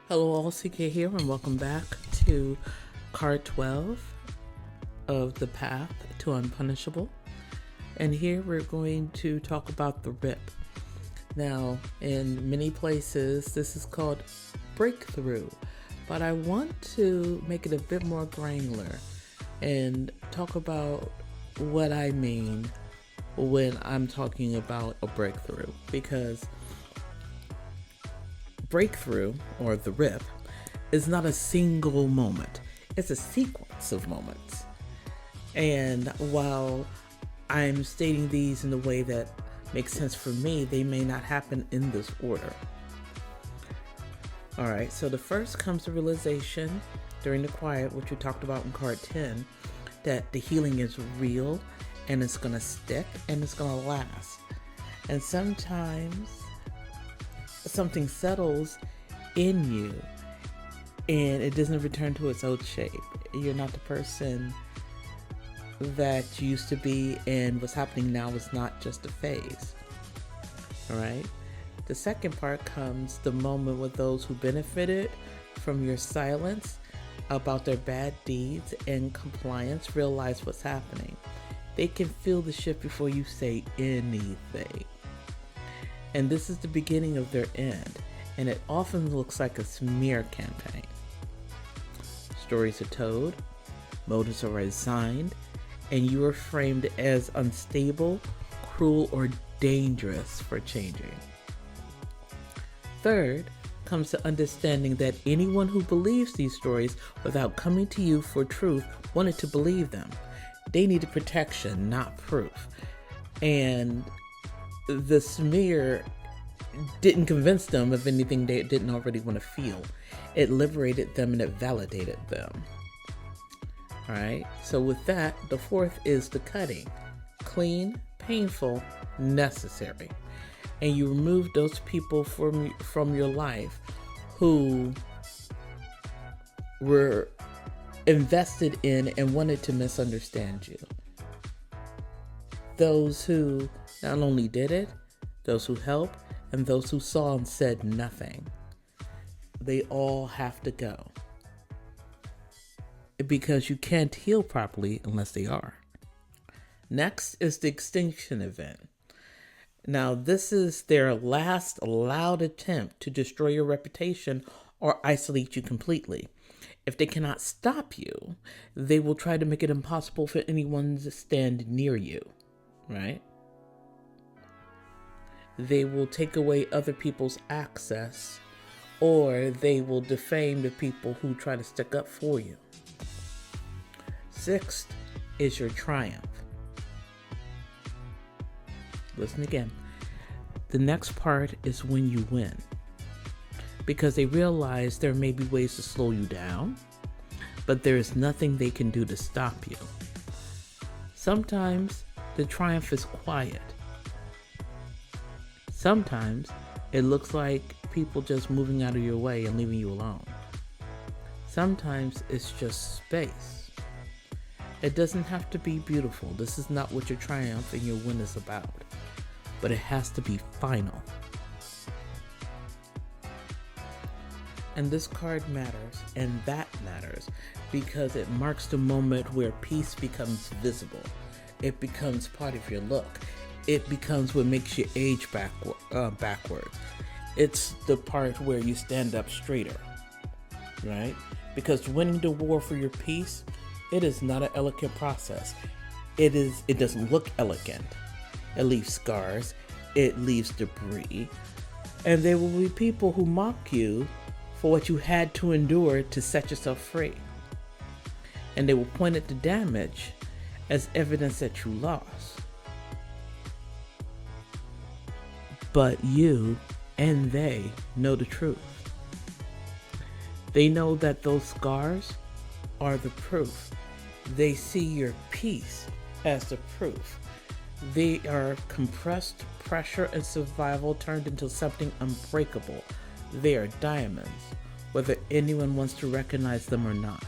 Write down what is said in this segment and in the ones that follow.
Hello, all. Sique here, and welcome back to card 12 of the path to Unpunishable. And here we're going to talk about the rip. Now, in many places, this is called breakthrough, but I want to make it a bit more granular and talk about what I mean when I'm talking about a breakthrough, because breakthrough, or the rip, is not a single moment. It's a sequence of moments. And while I'm stating these in a way that makes sense for me, they may not happen in this order. All right, so the first comes the realization during the quiet, which we talked about in card 10, that the healing is real and it's gonna stick and it's gonna last. And sometimes something settles in you and it doesn't return to its old shape. You're not the person that you used to be, and what's happening now is not just a phase. All right. The second part comes the moment with those who benefited from your silence about their bad deeds and compliance realize what's happening. They can feel the shift before you say anything. And this is the beginning of their end, and it often looks like a smear campaign. Stories are told, motives are resigned, and you are framed as unstable, cruel, or dangerous for changing. Third comes the understanding that anyone who believes these stories without coming to you for truth wanted to believe them. They needed protection, not proof. And the smear didn't convince them of anything they didn't already want to feel. It liberated them and it validated them. All right. So with that, the fourth is the cutting. Clean, painful, necessary. And you remove those people from your life who were invested in and wanted to misunderstand you. Those who not only did it, those who helped, and those who saw and said nothing. They all have to go. Because you can't heal properly unless they are. Next is the extinction event. Now, this is their last loud attempt to destroy your reputation or isolate you completely. If they cannot stop you, they will try to make it impossible for anyone to stand near you, right? They will take away other people's access, or they will defame the people who try to stick up for you. Sixth is your triumph. Listen again. The next part is when you win, because they realize there may be ways to slow you down, but there is nothing they can do to stop you. Sometimes the triumph is quiet. Sometimes it looks like people just moving out of your way and leaving you alone. Sometimes it's just space. It doesn't have to be beautiful. This is not what your triumph and your win is about. But it has to be final. And this card matters, and that matters, because it marks the moment where peace becomes visible. It becomes part of your look. It becomes what makes you age backwards. It's the part where you stand up straighter, right? Because winning the war for your peace, it is not an elegant process. It doesn't look elegant. It leaves scars. It leaves debris. And there will be people who mock you for what you had to endure to set yourself free. And they will point at the damage as evidence that you lost. But you and they know the truth. They know that those scars are the proof. They see your peace as the proof. They are compressed pressure and survival turned into something unbreakable. They are diamonds, whether anyone wants to recognize them or not.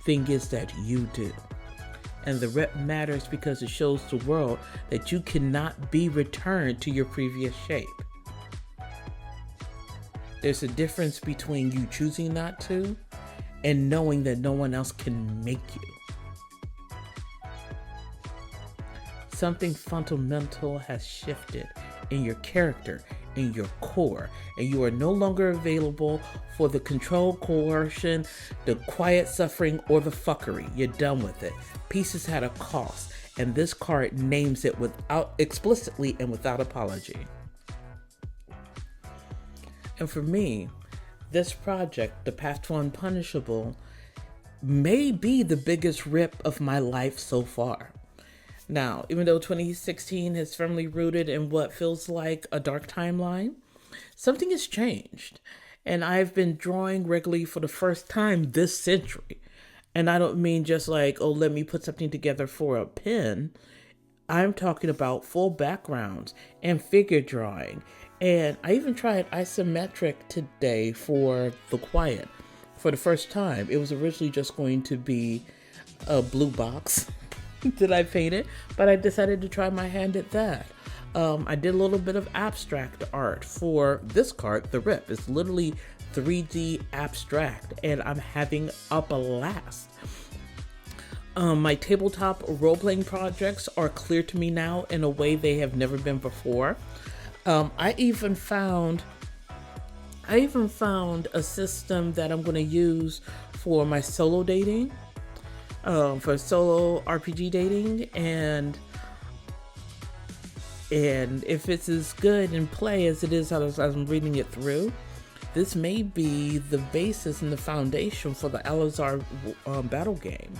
Thing is that you do. And the rep matters because it shows the world that you cannot be returned to your previous shape. There's a difference between you choosing not to and knowing that no one else can make you. Something fundamental has shifted in your character, in your core, and you are no longer available for the control, coercion, the quiet suffering, or the fuckery. You're done with it. Peace has had a cost, and this card names it without explicitly and without apology. And for me, this project, The Path to Unpunishable, may be the biggest rip of my life so far. Now, even though 2016 is firmly rooted in what feels like a dark timeline, something has changed. And I've been drawing regularly for the first time this century. And I don't mean just like, oh, let me put something together for a pen. I'm talking about full backgrounds and figure drawing. And I even tried isometric today for The Quiet for the first time. It was originally just going to be a blue box that I painted, but I decided to try my hand at that. I did a little bit of abstract art for this card, The Rip. It's literally 3D abstract, and I'm having a blast. My tabletop role-playing projects are clear to me now in a way they have never been before. I even found a system that I'm going to use for my solo dating, for solo RPG dating, and if it's as good in play as it is as I'm reading it through, this may be the basis and the foundation for the Alizar battle game.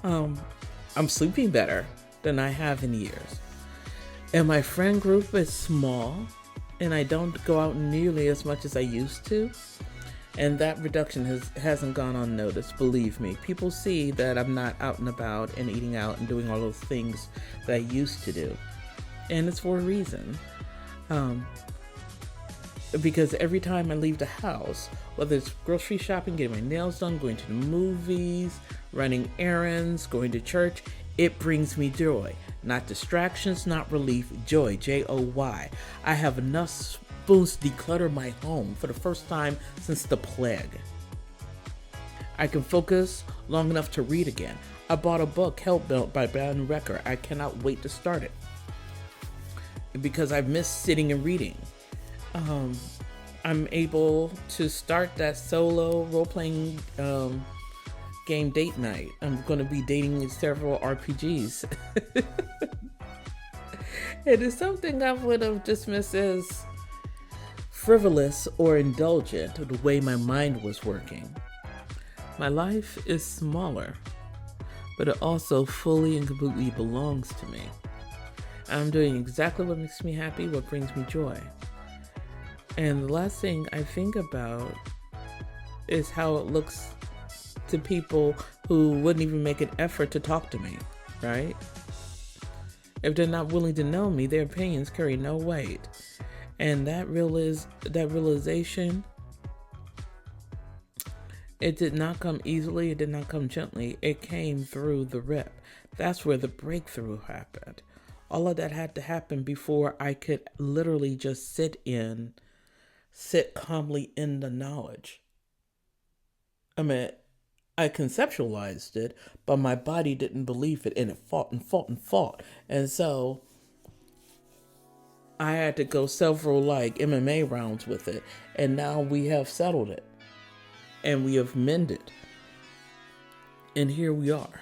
I'm sleeping better than I have in years. And my friend group is small, and I don't go out nearly as much as I used to. And that reduction hasn't gone unnoticed, believe me. People see that I'm not out and about and eating out and doing all those things that I used to do. And it's for a reason. Because every time I leave the house, whether it's grocery shopping, getting my nails done, going to the movies, running errands, going to church, it brings me joy. Not distractions, not relief, joy, Joy. I have enough spoons to declutter my home for the first time since the plague. I can focus long enough to read again. I bought a book, Hellbent by Ben Recker. I cannot wait to start it because I've missed sitting and reading. I'm able to start that solo role-playing game date night. I'm going to be dating several RPGs. It is something I would have dismissed as frivolous or indulgent the way my mind was working. My life is smaller, but it also fully and completely belongs to me. I'm doing exactly what makes me happy, what brings me joy. And the last thing I think about is how it looks to people who wouldn't even make an effort to talk to me, right? If they're not willing to know me, their opinions carry no weight. And that realization, it did not come easily, it did not come gently, it came through the rip. That's where the breakthrough happened. All of that had to happen before I could literally just sit calmly in the knowledge. I mean, I conceptualized it, but my body didn't believe it, and it fought and fought and fought. And so I had to go several MMA rounds with it, and now we have settled it, and we have mended, and here we are.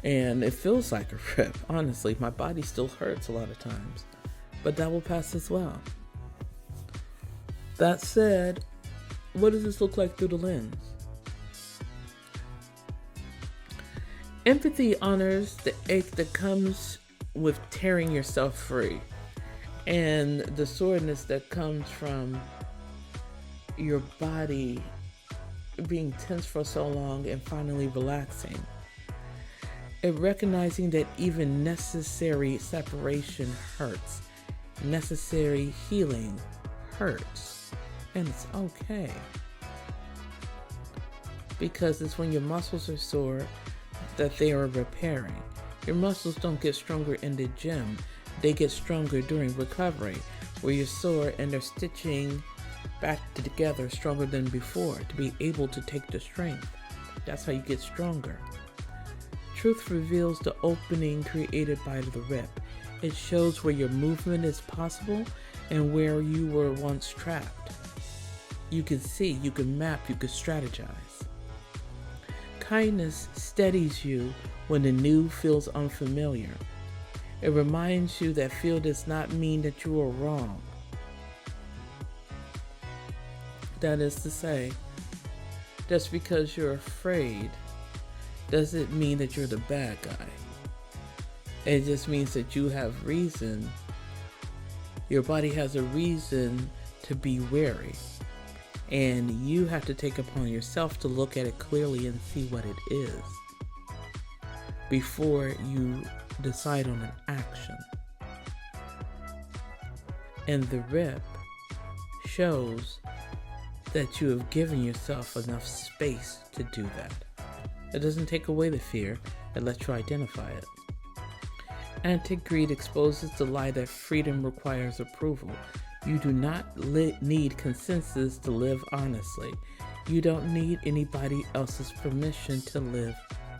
And it feels like a rip. Honestly, my body still hurts a lot of times, but that will pass as well. That said, what does this look like through the lens? Empathy honors the ache that comes with tearing yourself free, and the soreness that comes from your body being tense for so long and finally relaxing. And recognizing that even necessary separation hurts. Necessary healing hurts. And it's okay. Because it's when your muscles are sore that they are repairing. Your muscles don't get stronger in the gym. They get stronger during recovery. where you're sore and they're stitching back together stronger than before to be able to take the strength. That's how you get stronger. Truth reveals the opening created by the rip. It shows where your movement is possible and where you were once trapped. You can see, you can map, you can strategize. Kindness steadies you when the new feels unfamiliar. It reminds you that fear does not mean that you are wrong. That is to say, just because you're afraid doesn't mean that you're the bad guy. It just means that you have reason. Your body has a reason to be wary. And you have to take upon yourself to look at it clearly and see what it is before you decide on an action. And the rip shows that you have given yourself enough space to do that. It doesn't take away the fear, it lets you identify it. Anti-greed exposes the lie that freedom requires approval. You do not need consensus to live honestly. You don't need anybody else's permission to live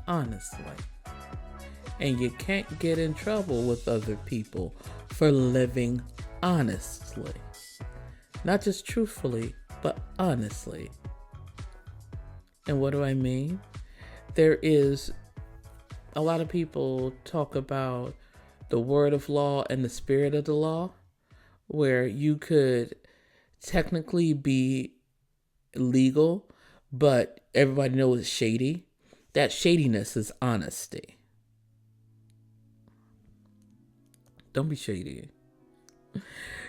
honestly. And you can't get in trouble with other people for living honestly. Not just truthfully, but honestly. And what do I mean? There is a lot of people talk about the word of law and the spirit of the law, where you could technically be legal, but everybody knows it's shady. That shadiness is honesty. Don't be shady.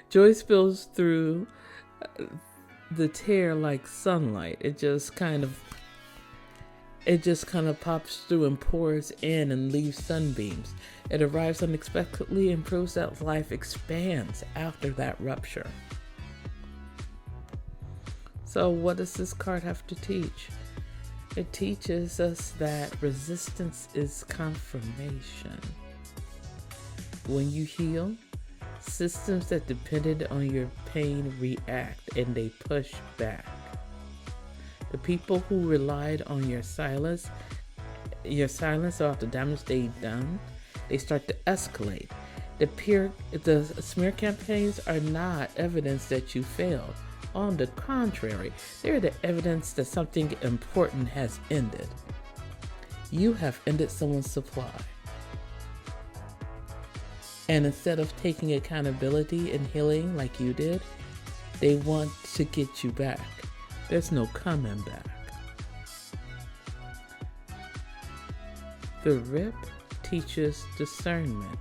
Joy spills through the tear like sunlight. It just kind of pops through and pours in and leaves sunbeams. It arrives unexpectedly and proves that life expands after that rupture. So what does this card have to teach? It teaches us that resistance is confirmation. When you heal, systems that depended on your pain react and they push back. The people who relied on your silence about the damage they've done, they start to escalate. The smear campaigns are not evidence that you failed. On the contrary, they're the evidence that something important has ended. You have ended someone's supply. And instead of taking accountability and healing like you did, they want to get you back. There's no coming back. The rip teaches discernment.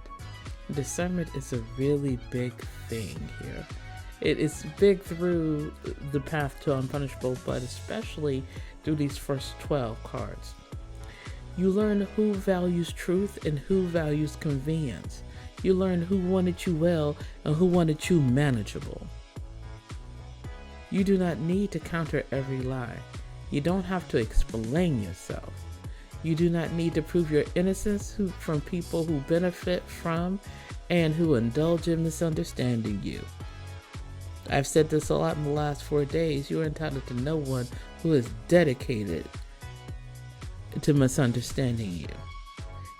Discernment is a really big thing here. It is big through the path to Unpunishable, but especially through these first 12 cards. You learn who values truth and who values convenience. You learn who wanted you well and who wanted you manageable. You do not need to counter every lie. You don't have to explain yourself. You do not need to prove your innocence from people who benefit from and who indulge in misunderstanding you. I've said this a lot in the last 4 days. You are entitled to no one who is dedicated to misunderstanding you.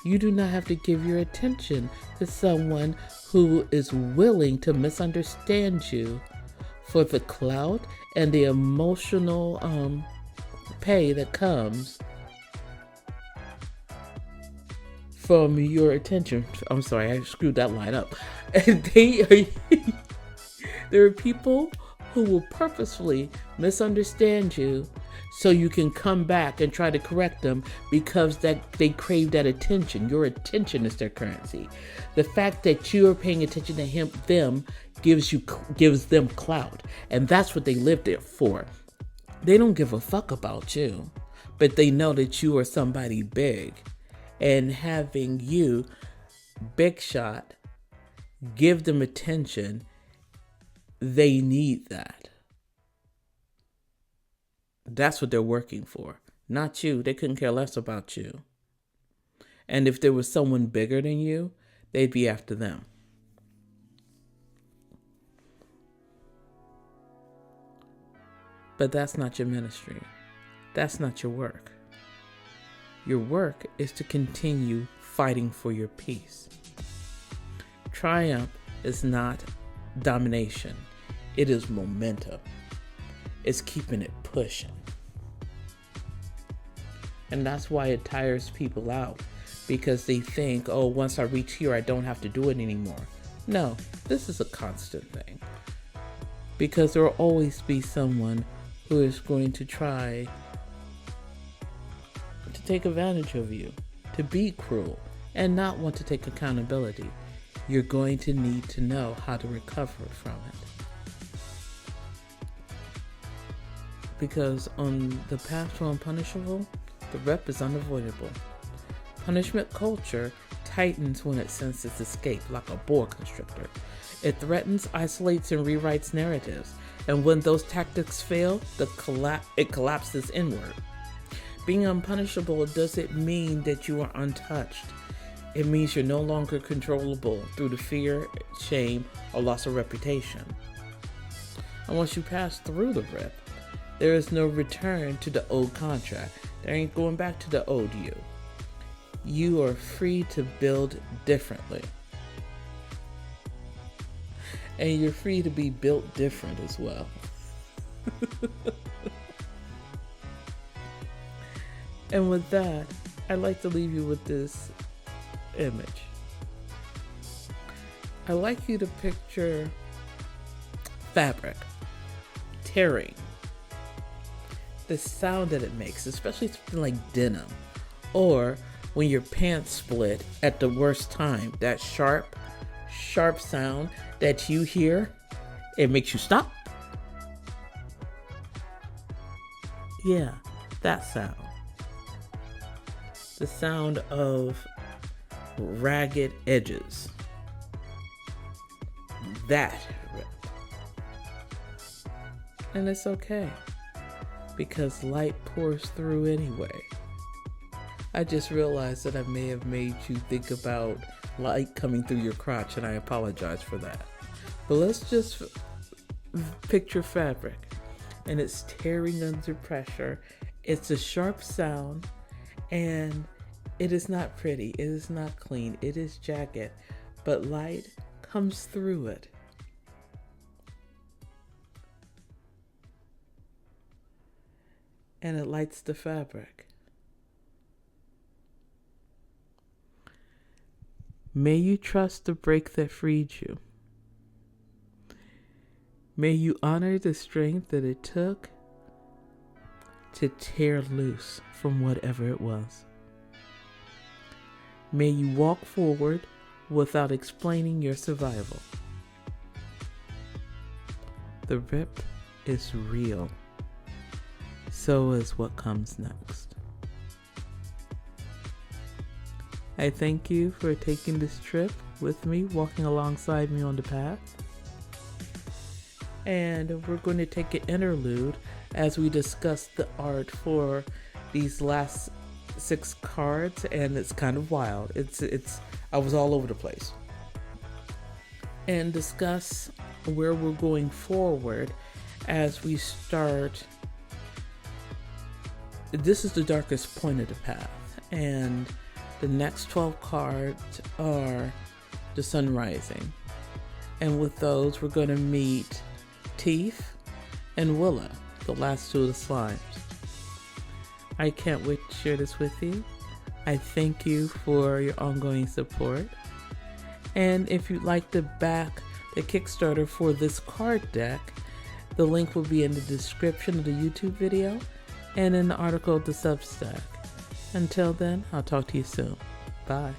You do not have to give your attention to someone who is willing to misunderstand you for the clout and the emotional pay that comes from your attention. I'm sorry, I screwed that line up. There are people who will purposefully misunderstand you so you can come back and try to correct them because that they crave that attention. Your attention is their currency. The fact that you are paying attention to them gives them clout, and that's what they live there for. They don't give a fuck about you, but they know that you are somebody big, and having you, big shot, give them attention. They need that. That's what they're working for. Not you. They couldn't care less about you. And if there was someone bigger than you, they'd be after them. But that's not your ministry. That's not your work. Your work is to continue fighting for your peace. Triumph is not domination. It is momentum. It's keeping it pushing. And that's why it tires people out, because they think, oh, once I reach here, I don't have to do it anymore. No, this is a constant thing. Because there will always be someone who is going to try to take advantage of you, to be cruel, and not want to take accountability. You're going to need to know how to recover from it. Because on the path to unpunishable, the rep is unavoidable. Punishment culture tightens when it senses escape, like a boa constrictor. It threatens, isolates, and rewrites narratives. And when those tactics fail, it collapses inward. Being unpunishable doesn't mean that you are untouched. It means you're no longer controllable through the fear, shame, or loss of reputation. And once you pass through the rip, there is no return to the old contract. There ain't going back to the old you. You are free to build differently. And you're free to be built different as well. And with that, I'd like to leave you with this image. I'd like you to picture fabric tearing. The sound that it makes, especially something like denim, or when your pants split at the worst time, that sharp sound that you hear, it makes you stop. Yeah, that sound. The sound of ragged edges. That rip. And it's okay, because light pours through anyway. I just realized that I may have made you think about light coming through your crotch, and I apologize for that. But let's just picture fabric, and it's tearing under pressure. It's a sharp sound, and it is not pretty. It is not clean. It is jagged, but light comes through it. And it lights the fabric. May you trust the break that freed you. May you honor the strength that it took to tear loose from whatever it was. May you walk forward without explaining your survival. The rip is real. So is what comes next. I thank you for taking this trip with me, walking alongside me on the path. And we're going to take an interlude as we discuss the art for these last 6 cards, and it's kind of wild. I was all over the place. And discuss where we're going forward as we start. This is the darkest point of the path, and the next 12 cards are the sun rising. And with those, we're going to meet Teeth and Willow, the last 2 of the slimes. I can't wait to share this with you. I thank you for your ongoing support. And if you'd like to back the Kickstarter for this card deck, the link will be in the description of the YouTube video and in the article of the Substack. Until then, I'll talk to you soon. Bye.